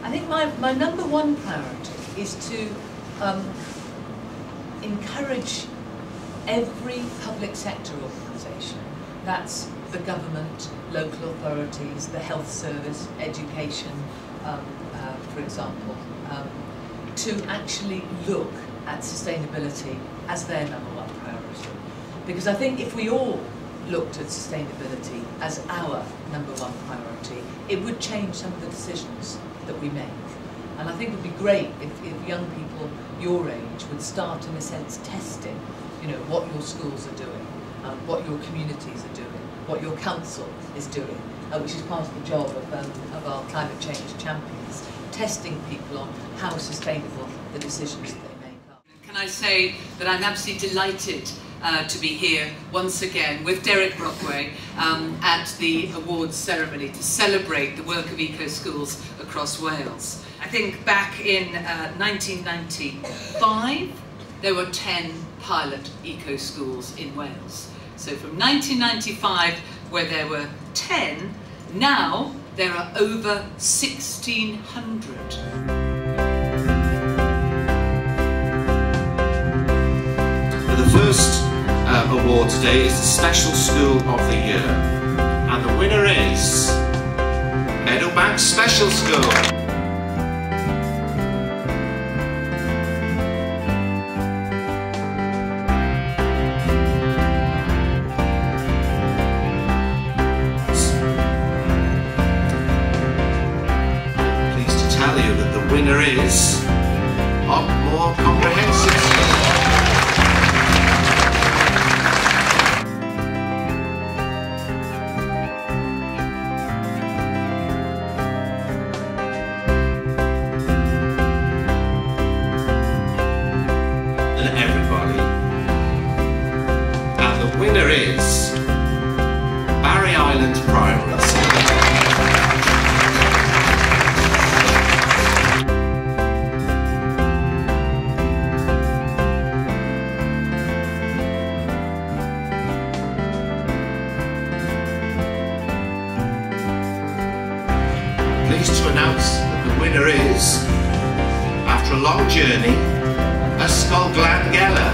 I think my number one priority is to encourage every public sector organisation, that's the government, local authorities, the health service, education, for example, to actually look at sustainability as their number one priority. Because I think if we all looked at sustainability as our number one priority, it would change some of the decisions that we make. And I think it would be great if young people your age would start, in a sense, testing, you know, what your schools are doing, what your communities are doing, what your council is doing, which is part of the job of our climate change champions, testing people on how sustainable the decisions that they make are. Can I say that I'm absolutely delighted to be here once again with Derek Brockway at the awards ceremony to celebrate the work of eco schools across Wales. I think back in 1995 there were 10 pilot eco schools in Wales. So from 1995, where there were 10, now there are over 1,600. The first award today is the Special School of the Year, and the winner is Meadowbank Special School. Pleased to tell you that the winner is Upmore Comprehensive School. The winner is Barry Island Primary School. Pleased to announce that the winner is, after a long journey, Ysgol Glangella.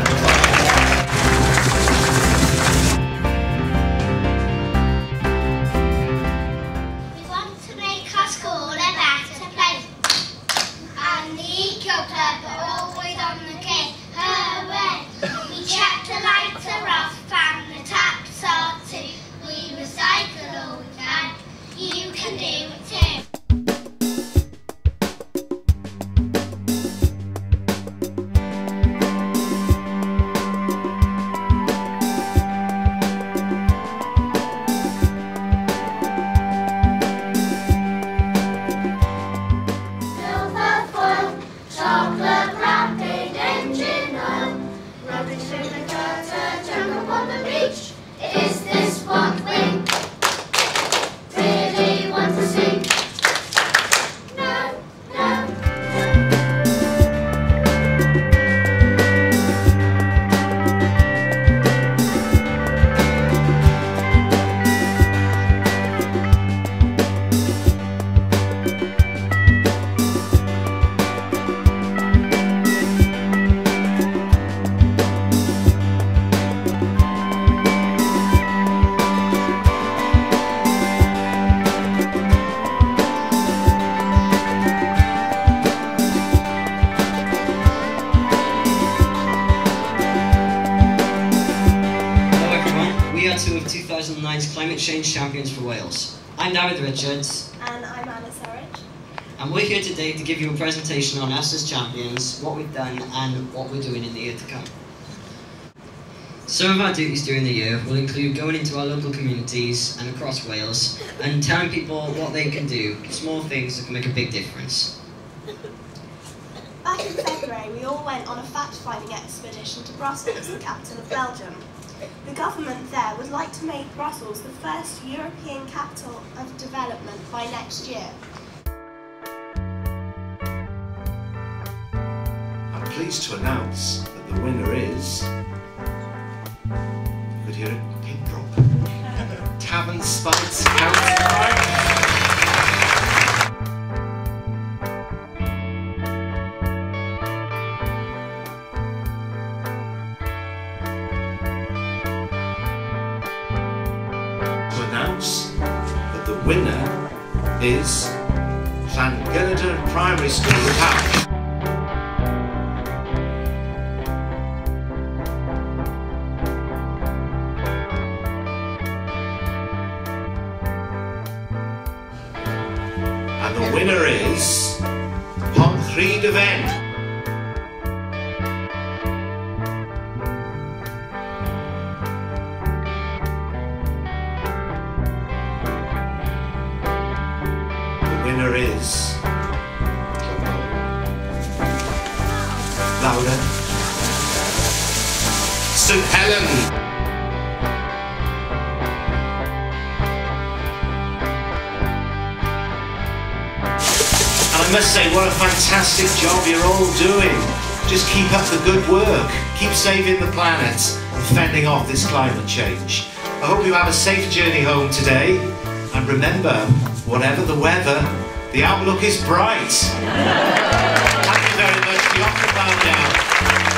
Two of 2009's Climate Change Champions for Wales. I'm David Richards. And I'm Anna Surridge. And we're here today to give you a presentation on us as champions, what we've done and what we're doing in the year to come. Some of our duties during the year will include going into our local communities and across Wales and telling people what they can do, small things that can make a big difference. Back in February, we all went on a fact-finding expedition to Brussels, the capital of Belgium. The government there would like to make Brussels the first European capital of development by next year. I'm pleased to announce that the winner is, you could hear a pin drop, Tavern Spites County. winner is Llangynyder Primary School Parish. And the winner is Pontrhyd y Fen. Winner is louder, St Helen. And I must say, what a fantastic job you're all doing. Just keep up the good work, keep saving the planet and fending off this climate change. I hope you have a safe journey home today, and remember, whatever the weather, the outlook is bright. Thank you very much. Be off the bow now.